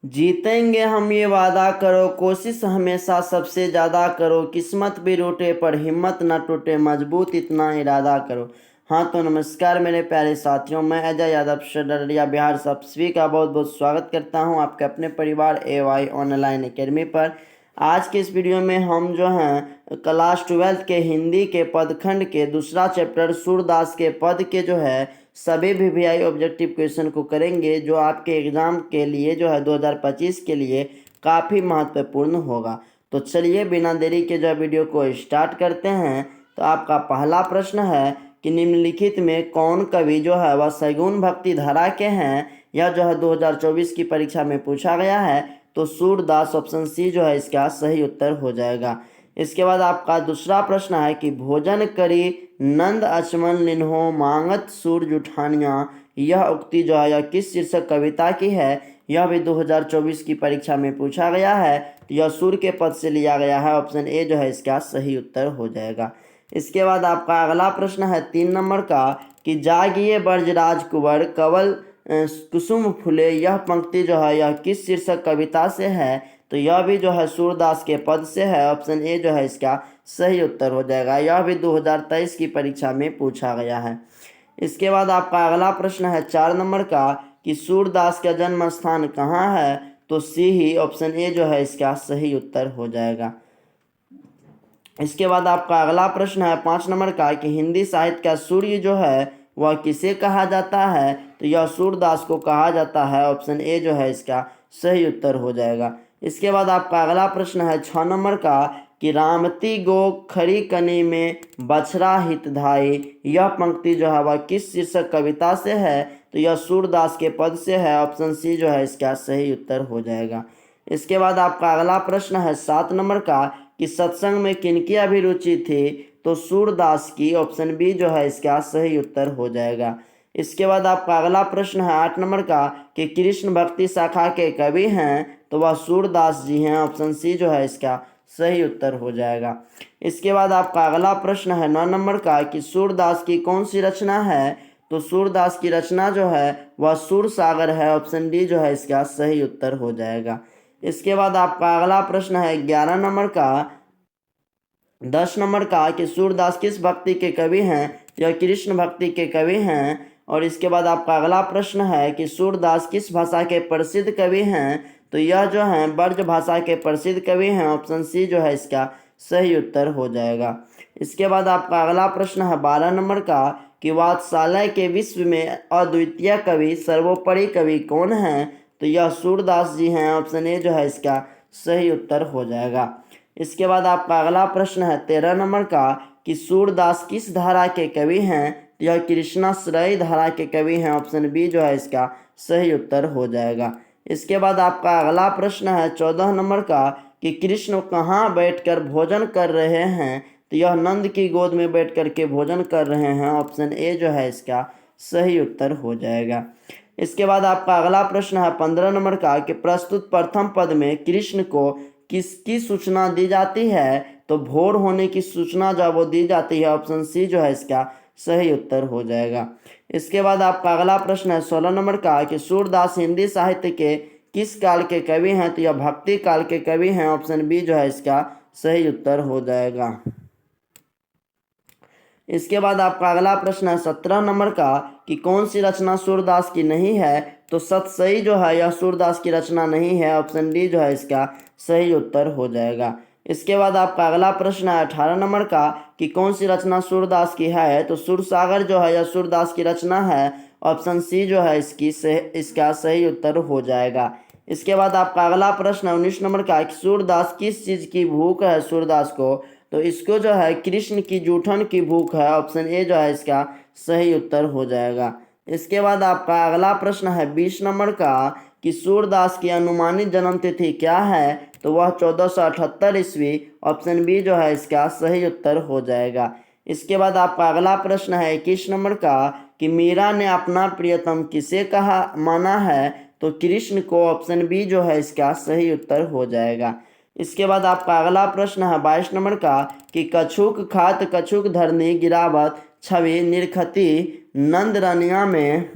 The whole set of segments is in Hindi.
जीतेंगे हम ये वादा करो, कोशिश हमेशा सबसे ज़्यादा करो, किस्मत भी रूठे पर हिम्मत न टूटे, मजबूत इतना इरादा करो। हाँ तो नमस्कार मेरे प्यारे साथियों, मैं अजय यादव डरिया बिहार से आप सभी का बहुत बहुत स्वागत करता हूँ आपके अपने परिवार AY ऑनलाइन एकेडमी पर। आज के इस वीडियो में हम जो हैं क्लास 12 के हिंदी के पदखंड के दूसरा चैप्टर सूरदास के पद के जो है सभी VVI ऑब्जेक्टिव क्वेश्चन को करेंगे, जो आपके एग्ज़ाम के लिए जो है 2025 के लिए काफ़ी महत्वपूर्ण होगा। तो चलिए बिना देरी के जो वीडियो को स्टार्ट करते हैं। तो आपका पहला प्रश्न है कि निम्नलिखित में कौन कवि जो है वह सगुण भक्ति धारा के हैं। यह जो है 2024 की परीक्षा में पूछा गया है। तो सूरदास ऑप्शन सी जो है इसका सही उत्तर हो जाएगा। इसके बाद आपका दूसरा प्रश्न है कि भोजन करी नंद अचमन लिन्हो मांगत सूरज उठानिया, यह उक्ति जो है यह किस शीर्षक कविता की है। यह भी 2024 की परीक्षा में पूछा गया है। तो यह सूर के पद से लिया गया है। ऑप्शन ए जो है इसका सही उत्तर हो जाएगा। इसके बाद आपका अगला प्रश्न है 3 नंबर का कि जागिए ब्रजराज कुंवर कवल कुसुम फूले, यह पंक्ति जो है यह किस शीर्षक कविता से है। तो यह भी जो है सूरदास के पद से है। ऑप्शन ए जो है इसका सही उत्तर हो जाएगा। यह भी 2023 की परीक्षा में पूछा गया है। इसके बाद आपका अगला प्रश्न है 4 नंबर का कि सूरदास का जन्म स्थान कहाँ है। तो सी ही ऑप्शन ए जो है इसका सही उत्तर हो जाएगा। इसके बाद आपका अगला प्रश्न है 5 नंबर का कि हिंदी साहित्य का सूर्य जो है वह किसे कहा जाता है। तो यह सूरदास को कहा जाता है। ऑप्शन ए जो है इसका सही उत्तर हो जाएगा। इसके बाद आपका अगला प्रश्न है 6 नंबर का कि रामती गो खरी कनी में बछड़ा हितधाई, यह पंक्ति जो है वह किस शीर्षक कविता से है। तो यह सूरदास के पद से है। ऑप्शन सी जो है इसका सही उत्तर हो जाएगा। इसके बाद आपका अगला प्रश्न है 7 नंबर का कि सत्संग में किनकी अभिरुचि थी। तो सूरदास की। ऑप्शन बी जो है इसका सही उत्तर हो जाएगा। इसके बाद आपका अगला प्रश्न है 8 नंबर का कि कृष्ण भक्ति शाखा के कवि हैं। तो वह सूरदास जी हैं। ऑप्शन सी जो है इसका सही उत्तर हो जाएगा। इसके बाद आपका अगला प्रश्न है 9 नंबर का कि सूरदास की कौन सी रचना है। तो सूरदास की रचना जो है वह सूर सागर है। ऑप्शन डी जो है इसका सही उत्तर हो जाएगा। इसके बाद आपका अगला प्रश्न है 11 नंबर का 10 नंबर का कि सूरदास किस भक्ति के कवि हैं। यह कृष्ण भक्ति के कवि हैं। और इसके बाद आपका अगला प्रश्न है कि सूरदास किस भाषा के प्रसिद्ध कवि हैं। तो यह जो है ब्रज भाषा के प्रसिद्ध कवि हैं। ऑप्शन सी जो है इसका सही उत्तर हो जाएगा। इसके बाद आपका अगला प्रश्न है 12 नंबर का कि वात्सालय के विश्व में अद्वितीय कवि सर्वोपरि कवि कौन हैं। तो यह सूरदास जी हैं। ऑप्शन ए जो है इसका सही उत्तर हो जाएगा। इसके बाद आपका अगला प्रश्न है 13 नंबर का कि सूरदास किस धारा के कवि हैं। तो यह कृष्णाश्रयी धारा के कवि हैं। ऑप्शन बी जो है इसका सही उत्तर हो जाएगा। इसके बाद आपका अगला प्रश्न है 14 नंबर का कि कृष्ण कहाँ बैठकर भोजन कर रहे हैं। तो यह नंद की गोद में बैठ कर के भोजन कर रहे हैं। ऑप्शन ए जो है इसका सही उत्तर हो जाएगा। इसके बाद आपका अगला प्रश्न है 15 नंबर का कि प्रस्तुत प्रथम पद में कृष्ण को किसकी सूचना दी जाती है। तो भोर होने की सूचना जब वो दी जाती है। ऑप्शन सी जो है इसका सही उत्तर हो जाएगा। इसके बाद आपका अगला प्रश्न है 16 नंबर का कि सूरदास हिंदी साहित्य के किस काल के कवि हैं। तो यह भक्ति काल के कवि हैं। ऑप्शन बी जो है इसका सही उत्तर हो जाएगा। इसके बाद आपका अगला प्रश्न है 17 नंबर का कि कौन सी रचना सूरदास की नहीं है। तो सतसई जो है यह सूरदास की रचना नहीं है। ऑप्शन डी जो है इसका सही उत्तर हो जाएगा। इसके बाद आपका अगला प्रश्न है 18 नंबर का कि कौन सी रचना सूरदास की है। तो सूरसागर जो है यह सूरदास की रचना है। ऑप्शन सी जो है इसका सही उत्तर हो जाएगा। इसके बाद आपका अगला प्रश्न है 19 नंबर का कि सूरदास किस चीज़ की भूख है सूरदास को। तो इसको जो है कृष्ण की जूठन की भूख है। ऑप्शन ए जो है इसका सही उत्तर हो जाएगा। इसके बाद आपका अगला प्रश्न है 20 नंबर का कि सूरदास की अनुमानित जन्म तिथि क्या है। तो वह 1478 ईस्वी। ऑप्शन बी जो है इसका सही उत्तर हो जाएगा। इसके बाद आपका अगला प्रश्न है 21 नंबर का कि मीरा ने अपना प्रियतम किसे कहा माना है। तो कृष्ण को। ऑप्शन बी जो है इसका सही उत्तर हो जाएगा। इसके बाद आपका अगला प्रश्न है 22 नंबर का कि कछुक खात कछुक धरनी गिरावत छवि निरखती नंद रनिया में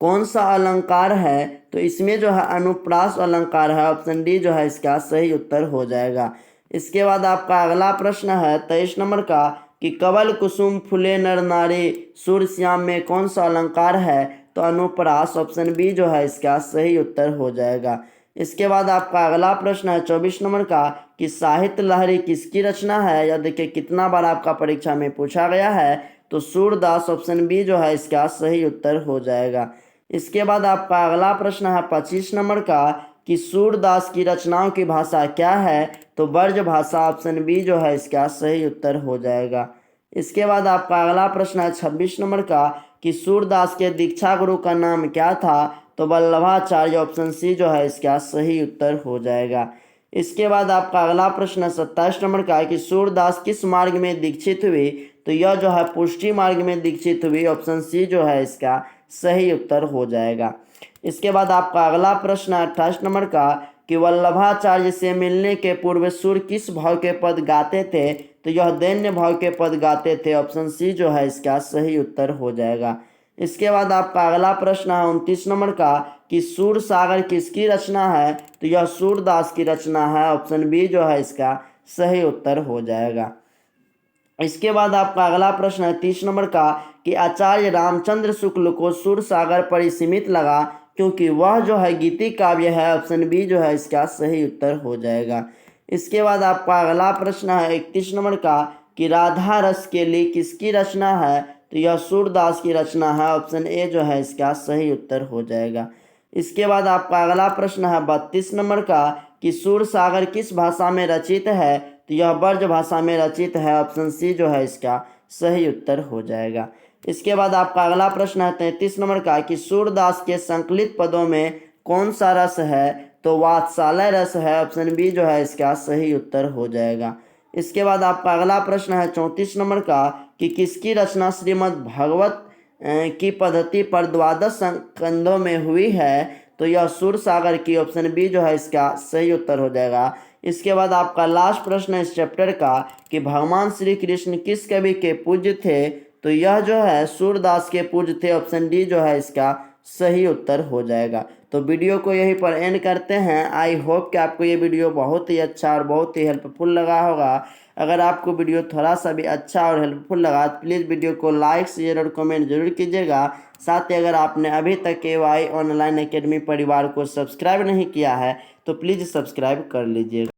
कौन सा अलंकार है। तो इसमें जो है अनुप्रास अलंकार है, ऑप्शन डी जो है इसका सही उत्तर हो जाएगा। इसके बाद आपका अगला प्रश्न है 23 नंबर का कि कवल कुसुम फूले नर नारी सूर्य श्याम में कौन सा अलंकार है, तो अनुप्रास, ऑप्शन बी जो है इसका सही उत्तर हो जाएगा। इसके बाद आपका अगला प्रश्न है 24 नंबर का कि साहित्य लहरी किसकी रचना है। यह देखिए कितना बार आपका परीक्षा में पूछा गया है, तो सूरदास, ऑप्शन बी जो है इसका सही उत्तर हो जाएगा। इसके बाद आपका अगला प्रश्न है 25 नंबर का कि सूरदास की रचनाओं की भाषा क्या है, तो ब्रज भाषा, ऑप्शन बी जो है इसका सही उत्तर हो जाएगा। इसके बाद आपका अगला प्रश्न है 26 नंबर का कि सूरदास के दीक्षा गुरु का नाम क्या था, तो वल्लभाचार्य, ऑप्शन सी जो है इसका सही उत्तर हो जाएगा। इसके बाद आपका अगला प्रश्न है 27 नंबर का कि सूरदास किस मार्ग में दीक्षित हुई, तो यह जो है पुष्टि मार्ग में दीक्षित हुई, ऑप्शन सी जो है इसका सही उत्तर हो जाएगा। इसके बाद आपका अगला प्रश्न है 28 नंबर का कि वल्लभाचार्य से मिलने के पूर्व सूर्य किस भाव के पद गाते थे, तो यह दैन्य भाव के पद गाते थे, ऑप्शन सी जो है इसका सही उत्तर हो जाएगा। इसके बाद आपका अगला प्रश्न है 29 नंबर का कि सूर सागर किसकी रचना है, तो यह सूरदास की रचना है, ऑप्शन बी जो है इसका सही उत्तर हो जाएगा। इसके बाद आपका अगला प्रश्न है 30 नंबर का कि आचार्य रामचंद्र शुक्ल को सूर सागर पर ही सीमित लगा क्योंकि वह जो है गीति काव्य है, ऑप्शन बी जो है इसका सही उत्तर हो जाएगा। इसके बाद आपका अगला प्रश्न है 31 नंबर का कि राधा रस के लिए किसकी रचना है, तो यह सूरदास की रचना है, ऑप्शन ए जो है इसका सही उत्तर हो जाएगा। इसके बाद आपका अगला प्रश्न है 32 नंबर का कि सूर सागर किस भाषा में रचित है, तो यह ब्रज भाषा में रचित है, ऑप्शन सी जो है इसका सही उत्तर हो जाएगा। इसके बाद आपका अगला प्रश्न है 33 नंबर का कि सूरदास के संकलित पदों में कौन सा रस है, तो वात्सल्य रस है, ऑप्शन बी जो है इसका सही उत्तर हो जाएगा। इसके बाद आपका अगला प्रश्न है 34 नंबर का कि किसकी रचना श्रीमद् भागवत की पद्धति पर 12 स्कंदों में हुई है, तो यह सूर सागर की, ऑप्शन बी जो है इसका सही उत्तर हो जाएगा। इसके बाद आपका लास्ट प्रश्न है इस चैप्टर का कि भगवान श्री कृष्ण किस कवि के पूज्य थे, तो यह जो है सूरदास के पूज्य थे, ऑप्शन डी जो है इसका सही उत्तर हो जाएगा। तो वीडियो को यहीं पर एंड करते हैं। आई होप कि आपको ये वीडियो बहुत ही अच्छा और बहुत ही हेल्पफुल लगा होगा। अगर आपको वीडियो थोड़ा सा भी अच्छा और हेल्पफुल लगा तो प्लीज़ वीडियो को लाइक, शेयर और कमेंट जरूर कीजिएगा। साथ ही अगर आपने अभी तक KY ऑनलाइन एकेडमी परिवार को सब्सक्राइब नहीं किया है तो प्लीज़ सब्सक्राइब कर लीजिएगा।